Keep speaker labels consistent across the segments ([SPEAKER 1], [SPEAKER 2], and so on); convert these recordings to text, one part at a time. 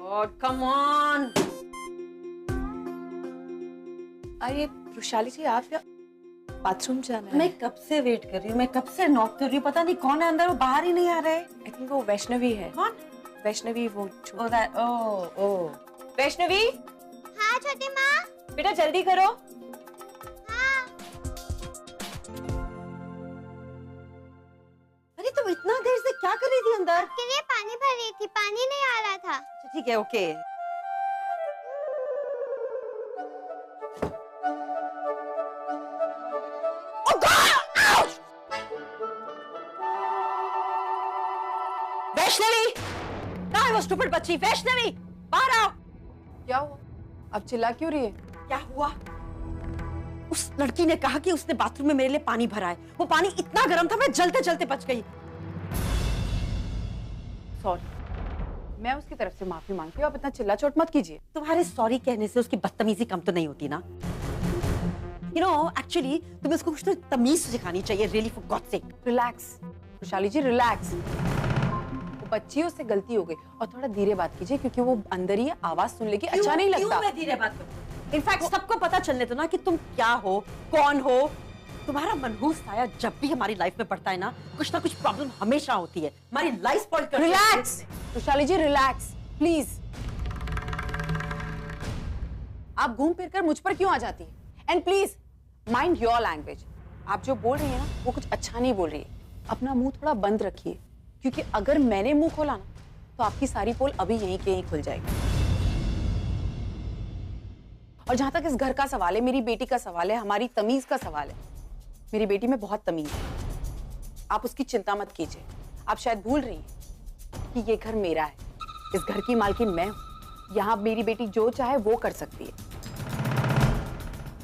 [SPEAKER 1] God come on.
[SPEAKER 2] अरे वैशाली जी, आप या बाथरूम जाना है?
[SPEAKER 1] मैं कब से वेट कर रही हूँ, मैं कब से नॉक कर रही हूँ, पता नहीं कौन है अंदर, वो बाहर ही नहीं आ रहे।
[SPEAKER 2] आई थिंक वो वैष्णवी है।
[SPEAKER 1] कौन?
[SPEAKER 2] वैष्णवी, वो
[SPEAKER 1] वैष्णवी।
[SPEAKER 3] हाँ छोटी माँ।
[SPEAKER 1] बेटा जल्दी करो।
[SPEAKER 3] हाँ।
[SPEAKER 1] अरे तुम इतना देर से क्या कर रही थी अंदर?
[SPEAKER 3] आपके लिए पानी भर रही थी, पानी नहीं आ रहा था।
[SPEAKER 1] ठीक है, ओके। वैष्णवी, कहाँ है वो स्टूपिड बच्ची? वैष्णवी, बाहर आओ।
[SPEAKER 2] क्या हुआ? अब चिल्ला क्यों रही है?
[SPEAKER 1] क्या हुआ? उस लड़की ने कहा कि उसने बाथरूम में मेरे लिए पानी भरा है। वो पानी इतना गर्म था, मैं जलते जलते बच गई।
[SPEAKER 2] सॉरी, मैं उसकी तरफ से माफी मांगती हूँ। आप इतना चिल्ला चोट मत कीजिए।
[SPEAKER 1] तुम्हारे सॉरी कहने से उसकी बदतमीजी कम तो नहीं होती ना? You know, actually, तुम्हें उसको कुछ तो तमीज सिखानी चाहिए, really for God's sake.
[SPEAKER 2] Relax Vaishali ji, relax. वो बच्ची, उससे गलती हो गई। और थोड़ा धीरे बात कीजिए, क्योंकि वो अंदर ही है, आवाज सुन लेगी, अच्छा नहीं लगता।
[SPEAKER 1] क्यों मैं धीरे बात करूं? इनफैक्ट सबको पता चलने दो ना कि तुम क्या हो, कौन हो। तुम्हारा मनहूस साया जब भी हमारी लाइफ में पड़ता है ना कुछ प्रॉब्लम हमेशा होती है। हमारी लाइफ स्पॉइल कर।
[SPEAKER 2] Relax Vaishali ji, relax please. आप घूम फिर कर मुझ पर क्यों आ जाती है? And please mind your language. आप जो बोल रही है ना, वो कुछ अच्छा नहीं बोल रही है। अपना मुंह थोड़ा बंद रखिए, क्योंकि अगर मैंने मुंह खोला ना, तो आपकी सारी पोल अभी यहीं के यहीं खुल जाएगी। और जहां तक इस घर का सवाल है, मेरी बेटी का सवाल है, हमारी तमीज का सवाल है, मेरी बेटी में बहुत तमीज है। आप उसकी चिंता मत कीजिए। आप शायद भूल रही हैं कि ये घर मेरा है, इस घर की मालकिन मैं हूं। यहाँ मेरी बेटी जो चाहे वो कर सकती है।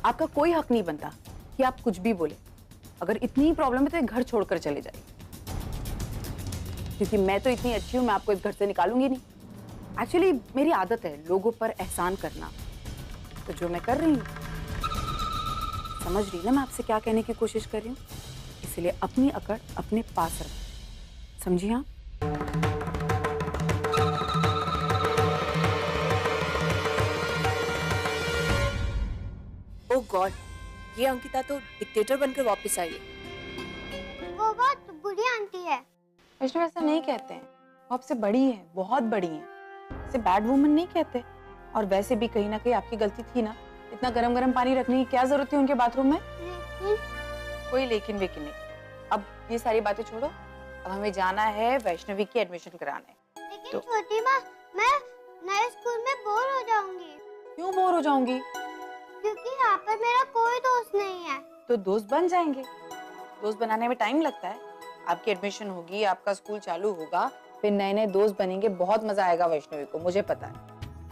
[SPEAKER 2] आपका कोई हक नहीं बनता कि आप कुछ भी बोले। अगर इतनी प्रॉब्लम है तो ये घर छोड़कर चले जाइए, क्योंकि मैं तो इतनी अच्छी हूं, मैं आपको इस घर से निकालूंगी नहीं। एक्चुअली मेरी आदत है लोगों पर एहसान करना, तो जो मैं कर रही हूँ, समझ रही ना मैं आपसे क्या कहने की कोशिश कर रही हूँ? इसलिए अपनी अकड़ अपने पास रख, समझी? हाँ,
[SPEAKER 4] ओह गॉड, ये अंकिता तो डिक्टेटर बनकर वापस आई है।
[SPEAKER 3] वो बहुत बुरी आंटी है।
[SPEAKER 2] वैष्णव ऐसा नहीं कहते हैं, वो आपसे बड़ी है, बहुत बड़ी है। इसे बैड वुमन नहीं कहते। और वैसे भी कहीं ना कहीं आपकी गलती थी ना, इतना गरम गरम पानी रखने की क्या जरूरत थी उनके बाथरूम में? कोई लेकिन वेकिन नहीं। अब ये सारी बातें छोड़ो, अब हमें जाना है वैष्णवी की एडमिशन कराने।
[SPEAKER 3] लेकिन छोटी माँ, मैं नए स्कूल में बोर हो जाऊंगी।
[SPEAKER 2] क्यों बोर हो जाऊंगी?
[SPEAKER 3] क्योंकि यहाँ पर मेरा कोई दोस्त नहीं है।
[SPEAKER 2] तो दोस्त बन जाएंगे। दोस्त बनाने में टाइम लगता है। आपकी एडमिशन होगी, आपका स्कूल चालू होगा, फिर नए नए दोस्त बनेंगे, बहुत मजा आएगा वैष्णवी को, मुझे पता है।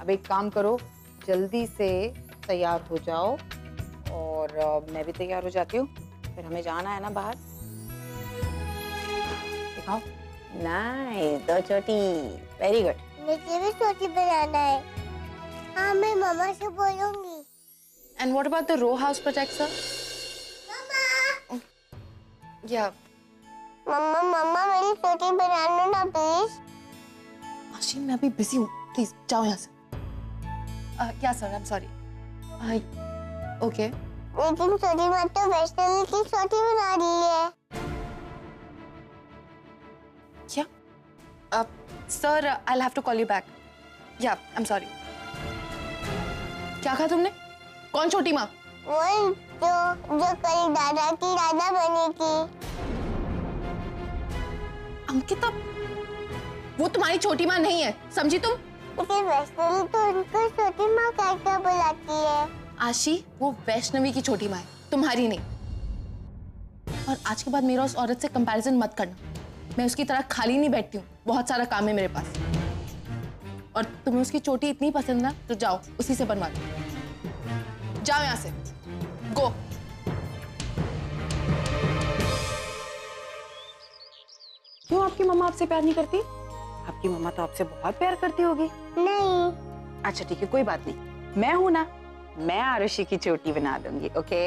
[SPEAKER 2] अब एक काम करो, जल्दी से तैयार हो जाओ, और मैं भी तैयार हो जाती हूँ, फिर हमें जाना है ना बाहर। दिखाओ। नाइस, दो छोटी, वेरी गुड।
[SPEAKER 3] मुझे भी छोटी बनाना है। हाँ, मैं मामा से बोलूंगी।
[SPEAKER 4] And what about the row house project, sir?
[SPEAKER 3] Mama.
[SPEAKER 4] Yeah.
[SPEAKER 3] मम्मा मेरी छोटी बनाना ना प्लीज।
[SPEAKER 4] आशीन, मैं अभी बिजी हूँ, प्लीज जाओ यहाँ से। Yeah, sir, I'm sorry. Okay.
[SPEAKER 3] लेकिन छोटी माँ तो वैष्णवी की छोटी बना रही है।
[SPEAKER 4] क्या? Sir, I'll have to call you back. Yeah, I'm sorry. क्या कहा तुमने? कौन छोटी माँ?
[SPEAKER 3] वही जो कल दादा की दादा बनेगी।
[SPEAKER 4] अंकिता, वो तुम्हारी छोटी माँ नहीं है, समझी तुम?
[SPEAKER 3] लेकिन वैष्णवी तो उनको छोटी माँ कहकर बुलाती है।
[SPEAKER 4] आशी, वो वैष्णवी की छोटी माँ है, तुम्हारी नहीं। और आज के बाद मेरा उस औरत से कंपैरिजन मत करना। मैं उसकी तरह खाली नहीं बैठती हूँ, बहुत सारा काम है मेरे पास। और तुम्हें उसकी चोटी इतनी पसंद ना, तो जाओ उसी से बनवा दो। जाओ यहाँ से, गो।
[SPEAKER 2] क्यों आपकी मम्मा आपसे प्यार नहीं करती? आपकी मम्मा तो आपसे बहुत प्यार करती होगी।
[SPEAKER 3] नहीं।
[SPEAKER 2] अच्छा ठीक है, कोई बात नहीं, मैं हूं ना, मैं आरुषि की चोटी बना दूंगी, ओके?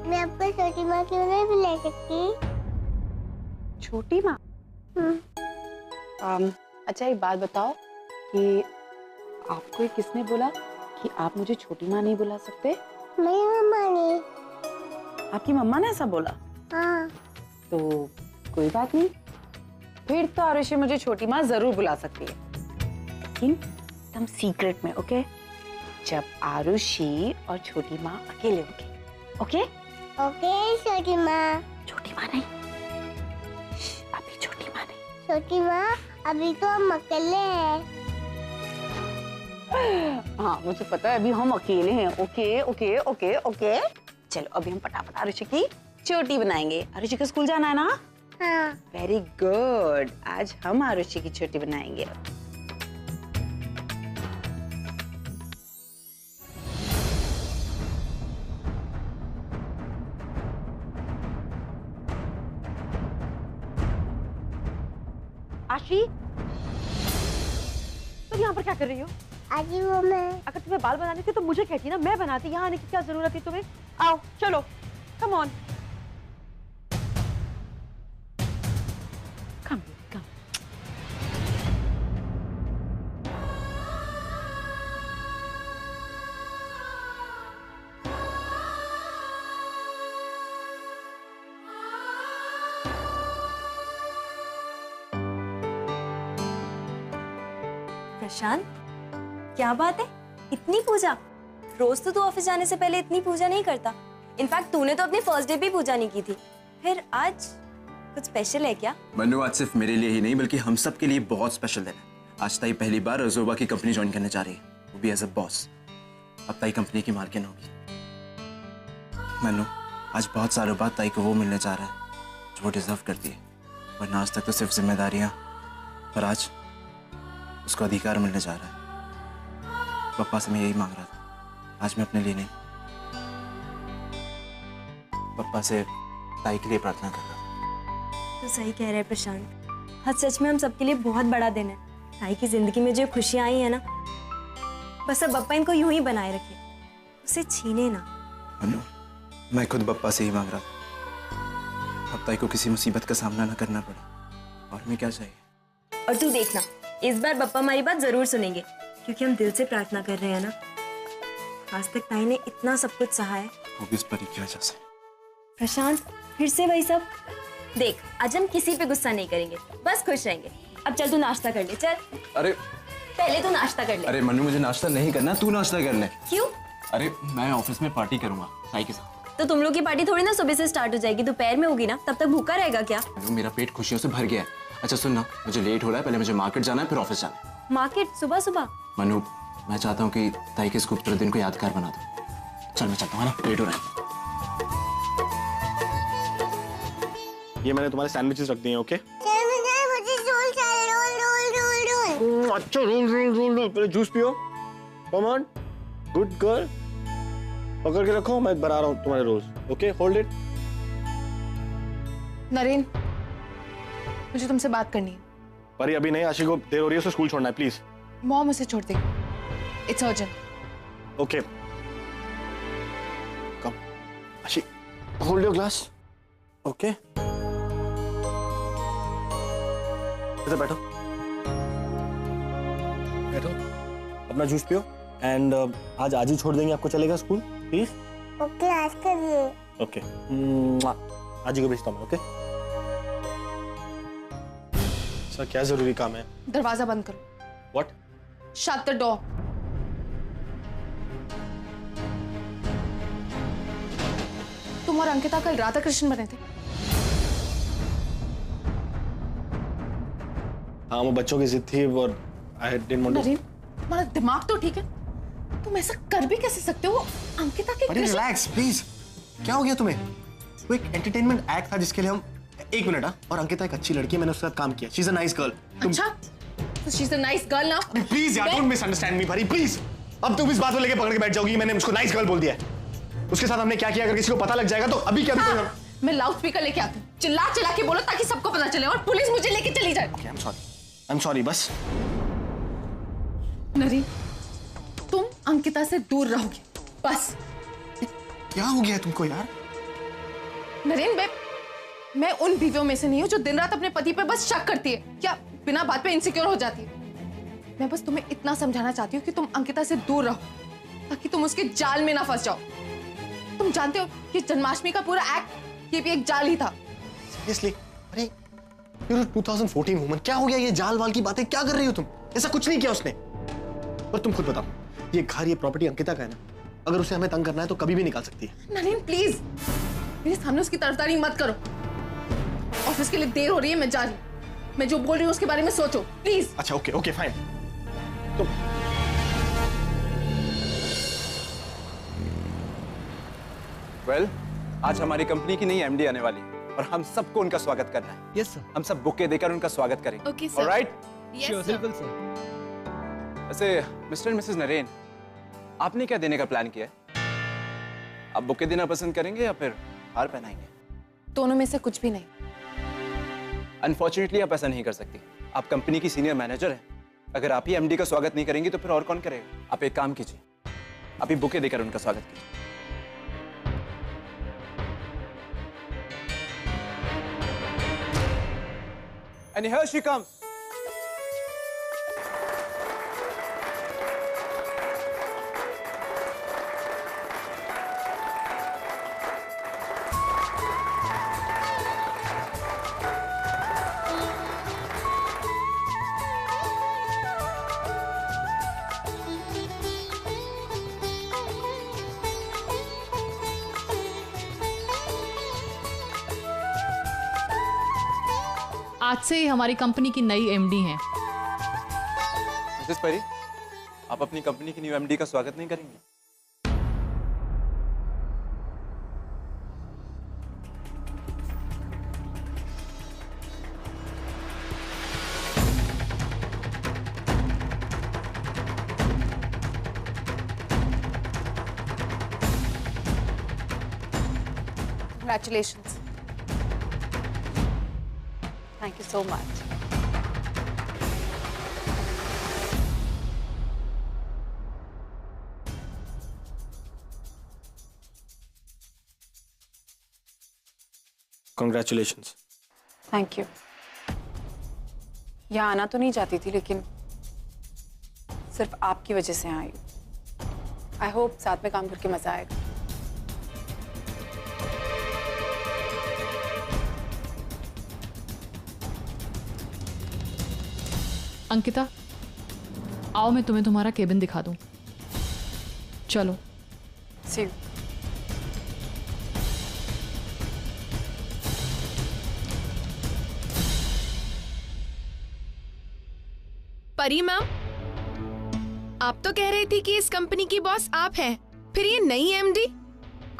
[SPEAKER 3] मैं आपको छोटी माँ क्यों नहीं बुला सकती?
[SPEAKER 2] छोटी माँ? अच्छा एक बात बताओ कि आपको ये किसने बोला कि आप मुझे छोटी माँ नहीं बुला सकते?
[SPEAKER 3] मेरी मम्मा ने।
[SPEAKER 2] आपकी मम्मा ने ऐसा बोला?
[SPEAKER 3] हाँ।
[SPEAKER 2] तो कोई बात नहीं, फिर तो आरुषि मुझे छोटी माँ जरूर बुला सकती है, लेकिन एकदम सीक्रेट में, ओके? जब आरुषि और छोटी माँ अकेले होंगे, ओके?
[SPEAKER 3] ओके छोटी माँ।
[SPEAKER 2] छोटी माँ नहीं, अभी छोटी माँ नहीं।
[SPEAKER 3] छोटी माँ अभी तो हम अकेले हैं।
[SPEAKER 2] हाँ मुझे पता है, अभी हम अकेले हैं। ओके ओके ओके ओके, चलो अभी हम फटाफट आरुषि की छोटी बनाएंगे। आरुषि को स्कूल जाना है ना?
[SPEAKER 3] हाँ।
[SPEAKER 2] वेरी गुड, आज हम आरुषि की छोटी बनाएंगे।
[SPEAKER 1] आशी, तुम यहाँ पर क्या कर रही हो?
[SPEAKER 3] आज वो मैं।
[SPEAKER 1] अगर तुम्हें बाल बनाने थे तो मुझे कहती ना, मैं बनाती। यहाँ आने की क्या जरूरत थी तुम्हें? आओ चलो, कम ऑन। कम कम।
[SPEAKER 5] प्रशांत, क्या बात है, इतनी पूजा? रोज तो तू ऑफिस जाने से पहले इतनी पूजा नहीं करता। इनफैक्ट तूने तो अपनी फर्स्ट डे भी पूजा नहीं की थी, फिर आज कुछ स्पेशल है क्या?
[SPEAKER 6] मन्नू, आज सिर्फ मेरे लिए ही नहीं बल्कि हम सब के लिए बहुत स्पेशल दिन है। आज ताई पहली बार रजोबा की कंपनी ज्वाइन करने जा रही है, वो भी एज अ बॉस। अब ताई कंपनी की मालकिन होगी। मन्नू, आज बहुत सालों बाद ताई को वो मिलने जा रहा है जो वो डिजर्व करती है, वरना आज तक तो सिर्फ जिम्मेदारियां, पर आज उसको अधिकार मिलने जा रहा है। पप्पा से मैं यही मांग रहा था, आज मैं अपने लिए नहीं, पप्पा से ताई के लिए प्रार्थना कर रहा था।
[SPEAKER 5] तो सही कह रहे हैं प्रशांत, आज सच में हम सबके लिए बहुत बड़ा दिन है। ताई की जिंदगी में जो खुशियां आई है ना, बस अब पप्पा इनको यूं ही बनाए रखे, उसे छीने ना।
[SPEAKER 6] मन्नू, मैं खुद पप्पा से ही मांग रहा था, अब ताई को किसी मुसीबत का सामना ना करना पड़े, और मैं क्या चाहिए।
[SPEAKER 5] और तू देखना, इस बार पप्पा हमारी बात जरूर सुनेंगे, क्योंकि हम दिल से प्रार्थना कर रहे हैं ना। आज तक ताई ने इतना सब कुछ सहा है,
[SPEAKER 6] वो भी इस परी की वजह से।
[SPEAKER 5] प्रशांत फिर से वही सब। देख, आज हम किसी पे गुस्सा नहीं करेंगे, बस खुश रहेंगे। अब चल तू नाश्ता कर ले, चल।
[SPEAKER 6] अरे
[SPEAKER 5] पहले तू नाश्ता कर ले।
[SPEAKER 6] अरे मन्नू, मुझे नाश्ता नहीं करना, तू नाश्ता कर ले।
[SPEAKER 5] क्यों?
[SPEAKER 6] अरे मैं ऑफिस में पार्टी करूंगा ताई के साथ।
[SPEAKER 5] तो तुम लोग की पार्टी थोड़ी ना सुबह से स्टार्ट हो जाएगी, दोपहर में होगी ना, तब तक भूखा रहेगा क्या?
[SPEAKER 6] मन्नू, मेरा पेट खुशियों से भर गया है। अच्छा सुन ना, मुझे लेट हो रहा है, पहले मुझे मार्केट जाना है, फिर ऑफिस जाना है।
[SPEAKER 5] मार्केट सुबह सुबह?
[SPEAKER 6] मन्नू, मैं चाहता हूँ कि ताई के इस खूबसूरत दिन को यादगार बना दो। चल मैं चलता हूँ, है ना, लेट हो रहा है।
[SPEAKER 7] ये मैंने तुम्हारे सैंडविचेस रख दिए हैं, ओके?
[SPEAKER 3] मुझे रोल चाहिए, रोल।
[SPEAKER 7] अच्छा, रोल। पहले जूस पियो। Come on, good girl. पकड़ के रखो, मैं बना रहा हूँ तुम्हारे rolls, okay? Hold it.
[SPEAKER 4] Naren, मुझे तुमसे बात करनी है।
[SPEAKER 7] परी अभी नहीं, आशी को देर हो रही है, उसको स्कूल छोड़ना है, प्लीज।
[SPEAKER 4] मॉम उसे छोड़ देगी, इट्स अर्जेंट।
[SPEAKER 7] ओके, कम। आशी, होल्ड योर ग्लास, ओके? इधर बैठो, बैठो, अपना जूस पियो। एंड आज ही छोड़ देंगे आपको, चलेगा स्कूल प्लीज?
[SPEAKER 3] ओके, आज कर लिए।
[SPEAKER 7] ओके, आज ही को भेजता हूँ, ओके? सर, क्या जरूरी काम है?
[SPEAKER 4] दरवाजा बंद करो।
[SPEAKER 7] व्हाट?
[SPEAKER 4] Shut the door. तुम और अंकिता कल राधा कृष्ण बने थे।
[SPEAKER 7] हाँ, वो बच्चों की जिद थी और I didn't want to-
[SPEAKER 4] Naren, तुम्हारा दिमाग तो ठीक है, तुम ऐसा कर भी कैसे सकते हो? अंकिता के
[SPEAKER 7] अरे रिलैक्स प्लीज, क्या हो गया तुम्हें? वो एक एंटरटेनमेंट एक्ट था जिसके लिए हम, एक मिनट। और अंकिता एक अच्छी लड़की है, मैंने उसके साथ काम किया। She is a nice girl.
[SPEAKER 4] अच्छा, तो she is a nice girl ना?
[SPEAKER 7] प्लीज यार, डोंट मिसअंडरस्टैंड मी भरी, प्लीज। अब तुम इस बात को लेके पकड़ के बैठ जाओगी मैंने उसको नाइस गर्ल बोल दिया है। उसके साथ हमने क्या किया अगर किसी को पता लग जाएगा तो अभी क्या?
[SPEAKER 4] हाँ, मैं लाउड स्पीकर लेके आती हूँ, चिल्ला चिल्ला के बोलो ताकि सबको पता चले और पुलिस मुझे लेके चली जाए।
[SPEAKER 7] आई एम सॉरी, बस।
[SPEAKER 4] नरेन, तुम अंकिता से दूर रहोगे, बस।
[SPEAKER 7] क्या हो गया तुमको यार?
[SPEAKER 4] नरेन, मैं उन बीवियों में से नहीं हूँ जो दिन रात अपने पति पे बस शक करती है या बिना बात पे इनसिक्योर हो जाती है। मैं बस तुम्हें इतना समझाना चाहती हूँ कि तुम अंकिता से दूर रहो, ताकि तुम उसके जाल में ना फंस जाओ। तुम जानते हो कि जन्माष्टमी का पूरा एक्ट ये भी एक जाल ही था।
[SPEAKER 7] सीरियसली? अरे you're a 2014 वुमन, क्या हो गया? ये जाल वाल की बातें क्या कर रही हो तुम? ऐसा कुछ नहीं किया उसने। और तुम खुद बताओ, ये घर, ये प्रॉपर्टी अंकिता का है ना? अगर उसे हमें तंग करना है तो कभी भी निकाल सकती है।
[SPEAKER 4] नरेन प्लीज मेरे सामने उसकी तरफदारी मत करो। ऑफिस के लिए देर हो रही है, मैं जा रही हूँ। मैं जो बोल रही हूँ उसके बारे में सोचो प्लीज।
[SPEAKER 7] अच्छा ओके ओके फाइन। तो
[SPEAKER 6] वेल, आज हमारी कंपनी की नई एमडी आने वाली है और हम सबको उनका स्वागत करना है।
[SPEAKER 8] Yes sir.
[SPEAKER 6] हम सब बुके देकर उनका स्वागत करेंगे।
[SPEAKER 4] Okay sir.
[SPEAKER 6] ऑलराइट?
[SPEAKER 8] श्योर बिल्कुल सर।
[SPEAKER 6] वैसे मिस्टर एंड मिसेस नरेन, आपने क्या देने का प्लान किया है? आप बुके देना पसंद करेंगे या फिर हार पहनाएंगे?
[SPEAKER 4] दोनों में से कुछ भी नहीं।
[SPEAKER 6] अनफॉर्चुनेटली आप ऐसा नहीं कर सकती। आप कंपनी की सीनियर मैनेजर हैं। अगर आप ही एमडी का स्वागत नहीं करेंगी तो फिर और कौन करेगा? आप एक काम कीजिए, आप ही बुके देकर उनका स्वागत कीजिए। And here she comes.
[SPEAKER 9] आज से ही हमारी कंपनी की नई एमडी हैं।
[SPEAKER 6] मिसेस परी, आप अपनी कंपनी की न्यू एमडी का स्वागत नहीं करेंगे?
[SPEAKER 4] Congratulations.
[SPEAKER 1] Thank you so much.
[SPEAKER 7] Congratulations.
[SPEAKER 2] Thank you. यहाँ आना तो नहीं चाहती थी, लेकिन सिर्फ आपकी वजह से आई हूँ। आई होप साथ में काम करके मजा आएगा।
[SPEAKER 9] अंकिता, आओ मैं तुम्हें तुम्हारा केबिन दिखा दूं। चलो।
[SPEAKER 2] See you.
[SPEAKER 10] परी मैम, आप तो कह रही थी कि इस कंपनी की बॉस आप हैं, फिर ये नई एमडी?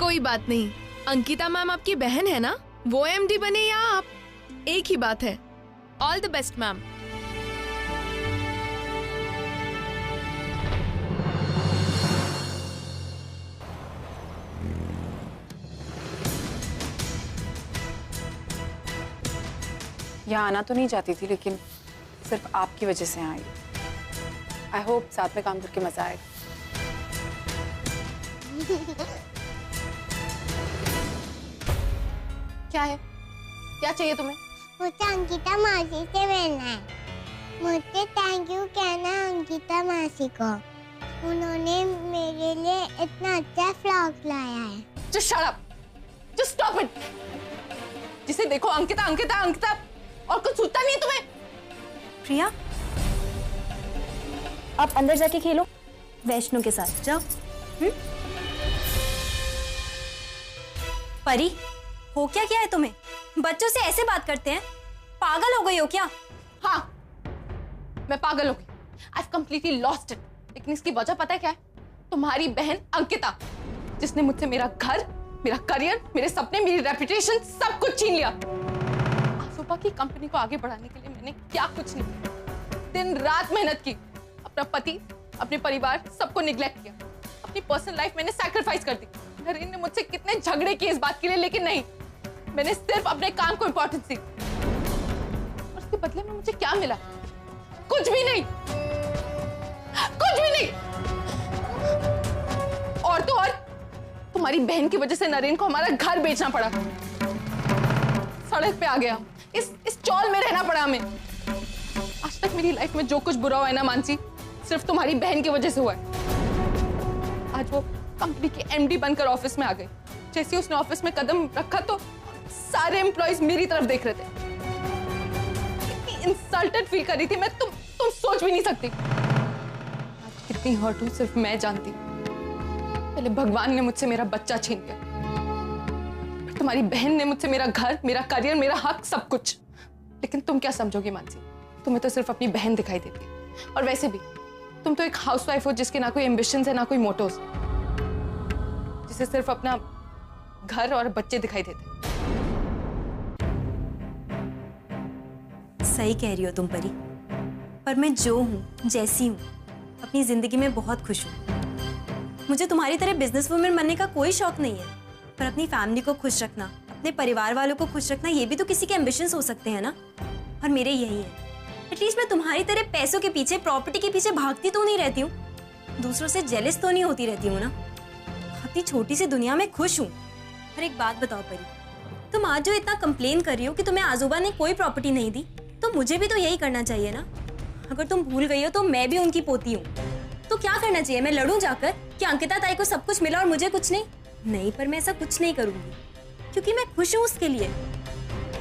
[SPEAKER 10] कोई बात नहीं, अंकिता मैम आपकी बहन है ना, वो एमडी बने या आप, एक ही बात है। All the best ma'am.
[SPEAKER 2] यहाँ आना तो नहीं चाहती थी, लेकिन सिर्फ आपकी वजह से आई। आई होप साथ में काम करके मजा आएगा।
[SPEAKER 4] क्या है? क्या चाहिए तुम्हें?
[SPEAKER 3] मुझे अंकिता मासी से मिलना है। मुझे थैंक यू कहना है अंकिता मासी को। उन्होंने मेरे लिए इतना अच्छा फ्रॉक लाया है।
[SPEAKER 4] Just shut up. Just stop it. जिसे देखो अंकिता अंकिता अंकिता, और कुछ सूझता नहीं है तुम्हें?
[SPEAKER 5] प्रिया, आप अंदर जाके खेलो वैष्णु के साथ, जाओ। परी, हो क्या है तुम्हें? बच्चों से ऐसे बात करते हैं? पागल हो गई हो क्या?
[SPEAKER 4] हाँ, मैं पागल हो गई। I've completely lost it. लेकिन इसकी वजह पता है क्या है? तुम्हारी बहन अंकिता, जिसने मुझसे मेरा घर, मेरा करियर, मेरे सपने, मेरी रेपुटेशन सब कुछ छीन लिया। आसोपा की कंपनी को आगे बढ़ाने के लिए मैंने क्या कुछ नहीं किया। दिन रात मेहनत की, अपना पति, अपने परिवार, सबको निग्लेक्ट किया। अपनी पर्सनल लाइफ मैंने सैक्रिफाइस कर दी। नरेन ने मुझसे कितने झगड़े किए इस बात के लिए, लेकिन नहीं, मैंने सिर्फ अपने काम को इंपॉर्टेंस दी। और उसके बदले में मुझे क्या मिला? कुछ भी नहीं, कुछ भी नहीं। और तो और तुम्हारी बहन की वजह से नरेन को हमारा घर बेचना पड़ा, सड़क पे आ गया, इस चौल में रहना पड़ा हमें। आज तक मेरी लाइफ में जो कुछ बुरा हुआ है ना मानसी, सिर्फ तुम्हारी बहन की वजह से हुआ है। आज वो कंपनी की एमडी बनकर ऑफिस में आ गई। जैसे उसने ऑफिस में कदम रखा तो सारे एम्प्लॉइज मेरी तरफ देख रहे थे। कितनी इंसल्टेड फील कर रही थी मैं, तुम सोच भी नहीं सकती। आज कितनी हर्ट हूं सिर्फ मैं जानती। पहले भगवान ने मुझसे मेरा बच्चा छीन लिया, फिर तुम्हारी बहन ने मुझसे मेरा घर, मेरा करियर, मेरा हक, सब कुछ। लेकिन तुम क्या समझोगी मानसी, तुम्हें तो सिर्फ अपनी बहन दिखाई देती है। और वैसे भी तुम तो एक हाउसवाइफ हो जिसके ना कोई एम्बिशंस है ना कोई मोटिव्स, जिसे सिर्फ अपना घर और बच्चे दिखाई देते।
[SPEAKER 5] सही कह रही हो तुम परी, पर मैं जो हूँ, जैसी हूँ, अपनी जिंदगी में बहुत खुश हूँ। मुझे तुम्हारी तरह बिजनेस वुमन बनने का कोई शौक नहीं है, पर अपनी फैमिली को खुश रखना, अपने परिवार वालों को खुश रखना, ये भी तो किसी के एम्बिशंस हो सकते हैं ना। और मेरे यही है। एटलीस्ट मैं तुम्हारी तरह पैसों के पीछे, प्रॉपर्टी के पीछे भागती तो नहीं रहती हूँ, दूसरों से जेलस तो नहीं होती रहती हूँ ना। अपनी छोटी सी दुनिया में खुश हूँ। और एक बात बताओ परी, तुम आज जो इतना कंप्लेन कर रही हो कि तुम्हें आजोबा ने कोई प्रॉपर्टी नहीं दी, तो मुझे भी तो यही करना चाहिए ना। अगर तुम भूल गई हो तो मैं भी उनकी पोती हूँ, तो क्या करना चाहिए? मैं लड़ूं जाकर कि अंकिता ताई को सब कुछ मिला और मुझे कुछ नहीं? नहीं, पर मैं ऐसा कुछ नहीं करूंगी, क्योंकि मैं खुश हूँ उसके लिए।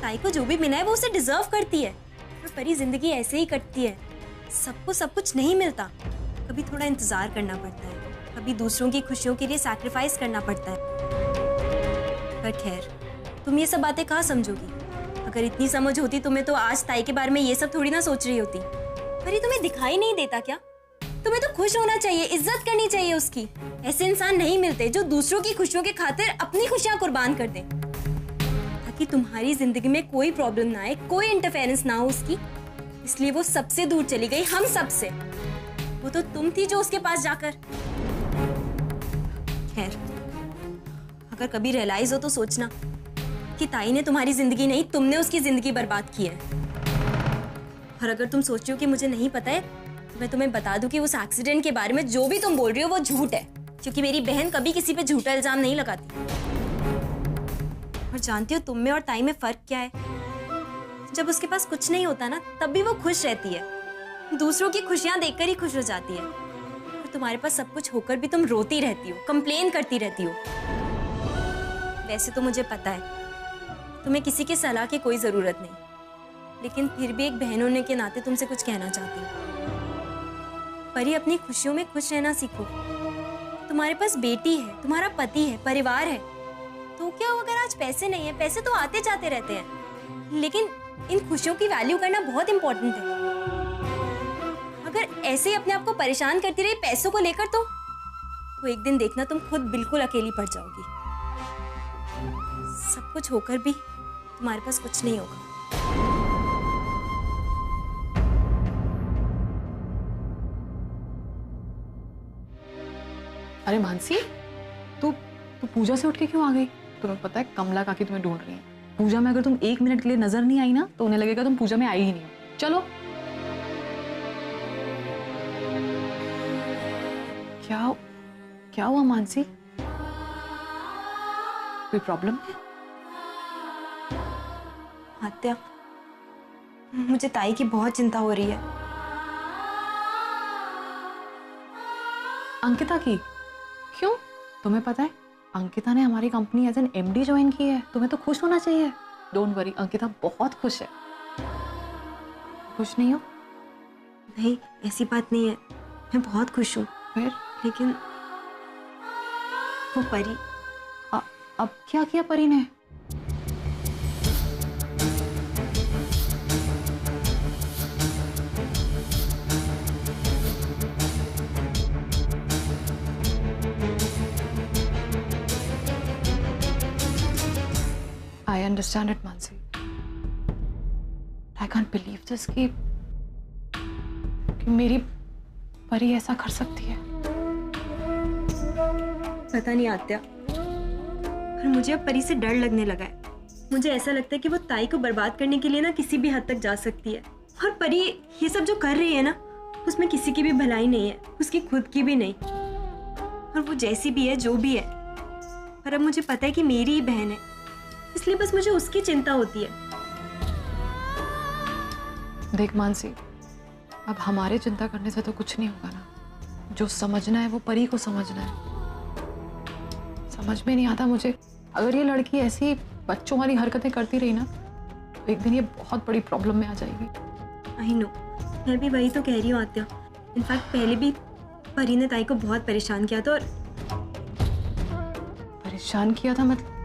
[SPEAKER 5] ताई को जो भी मिला है वो उसे डिजर्व करती है। और परी जिंदगी ऐसे ही कटती है, सबको सब कुछ नहीं मिलता। कभी थोड़ा इंतजार करना पड़ता है, कभी दूसरों की खुशियों के लिए सैक्रिफाइस करना पड़ता है। पर खैर, तुम ये सब बातें कहाँ समझोगी? अगर इतनी समझ होती तुम्हें तो आज ताई के बारे में ये सब थोड़ी ना सोच रही होती। पर ये तुम्हें दिखाई नहीं देता क्या? तुम्हें तो खुश होना चाहिए, इज्जत करनी चाहिए उसकी। ऐसे इंसान नहीं मिलते जो दूसरों की खुशियों के खातिर अपनी खुशियां कुर्बान कर दें, ताकि तुम्हारी जिंदगी में कोई प्रॉब्लम ना आए, कोई इंटरफेरेंस ना हो उसकी। इसलिए वो सबसे दूर चली गई, हम सब से। वो तो तुम थी जो उसके पास जाकर। खैर, अगर कभी रियलाइज हो तो सोचना कि ताई ने तुम्हारी जिंदगी नहीं, तुमने उसकी जिंदगी बर्बाद की है। और अगर तुम सोच रही हो कि मुझे नहीं पता है, तो मैं तुम्हें बता दूं कि उस एक्सीडेंट के बारे में जो भी तुम बोल रही हो वो झूठ है, क्योंकि मेरी बहन कभी किसी पे झूठा इल्जाम नहीं लगाती। और जानती हो तुम में और ताई में फर्क क्या है? जब उसके पास कुछ नहीं होता ना, तब भी वो खुश रहती है, दूसरों की खुशियां देखकर ही खुश हो जाती है। और तुम्हारे पास सब कुछ होकर भी तुम रोती रहती हो, कंप्लेन करती रहती हो। वैसे तो मुझे पता है तुम्हें किसी की सलाह की कोई जरूरत नहीं, लेकिन फिर भी एक बहन होने के नाते तुमसे कुछ कहना चाहती हूँ। परी, अपनी खुशियों में खुश रहना सीखो। तुम्हारे पास बेटी है, तुम्हारा पति है, परिवार है, तो क्या हो अगर आज पैसे नहीं है? पैसे तो आते जाते रहते हैं, लेकिन इन खुशियों की वैल्यू करना बहुत इंपॉर्टेंट है। अगर ऐसे ही अपने आप को परेशान करती रही पैसों को लेकर, तो एक दिन देखना तुम खुद बिल्कुल अकेली पड़ जाओगी। सब कुछ होकर भी तुम्हारे पास कुछ नहीं होगा।
[SPEAKER 9] अरे मानसी, तू पूजा से उठ के क्यों आ गई? तुम्हें पता है कमला काकी तुम्हें ढूंढ रही है। पूजा में अगर तुम 1 मिनट के लिए नजर नहीं आई ना, तो उन्हें लगेगा तुम पूजा में आई ही नहीं हो। चलो। क्या हुआ मानसी? कोई प्रॉब्लम है?
[SPEAKER 5] आत्या, मुझे ताई की बहुत चिंता हो रही है।
[SPEAKER 9] अंकिता की? क्यों? तुम्हें पता है अंकिता ने हमारी company as an MD join की है। तुम्हें तो खुश होना चाहिए। डोंट वरी, अंकिता बहुत खुश है। खुश नहीं हो?
[SPEAKER 5] नहीं, ऐसी बात नहीं है, मैं बहुत खुश हूँ।
[SPEAKER 9] फिर?
[SPEAKER 5] लेकिन वो परी।
[SPEAKER 9] अब क्या किया परी ने? I understand it, Mansi. I can't believe this कि मेरी परी ऐसा कर सकती है।
[SPEAKER 5] पता नहीं आत्या, पर मुझे अब परी से डर लगने लगा है। मुझे ऐसा लगता है कि वो ताई को बर्बाद करने के लिए ना किसी भी हद तक जा सकती है। और परी ये सब जो कर रही है ना, उसमें किसी की भी भलाई नहीं है, उसकी खुद की भी नहीं। और वो जैसी भी है, जो भी है, पर अब मुझे पता है कि मेरी ही बहन है, इसलिए बस मुझे उसकी चिंता होती है।
[SPEAKER 9] देख मानसी, अब हमारे चिंता करने से तो कुछ नहीं होगा ना। जो समझना है वो परी को समझना है। समझ में नहीं आता मुझे, अगर ये लड़की ऐसी बच्चों वाली हरकतें करती रही ना तो एक दिन ये बहुत बड़ी प्रॉब्लम में आ जाएगी।
[SPEAKER 5] आई नो, मैं भी वही तो कह रही हूँ आत्या। इनफैक्ट पहले भी परी ने ताई को बहुत परेशान किया था। और
[SPEAKER 9] परेशान किया था मतलब?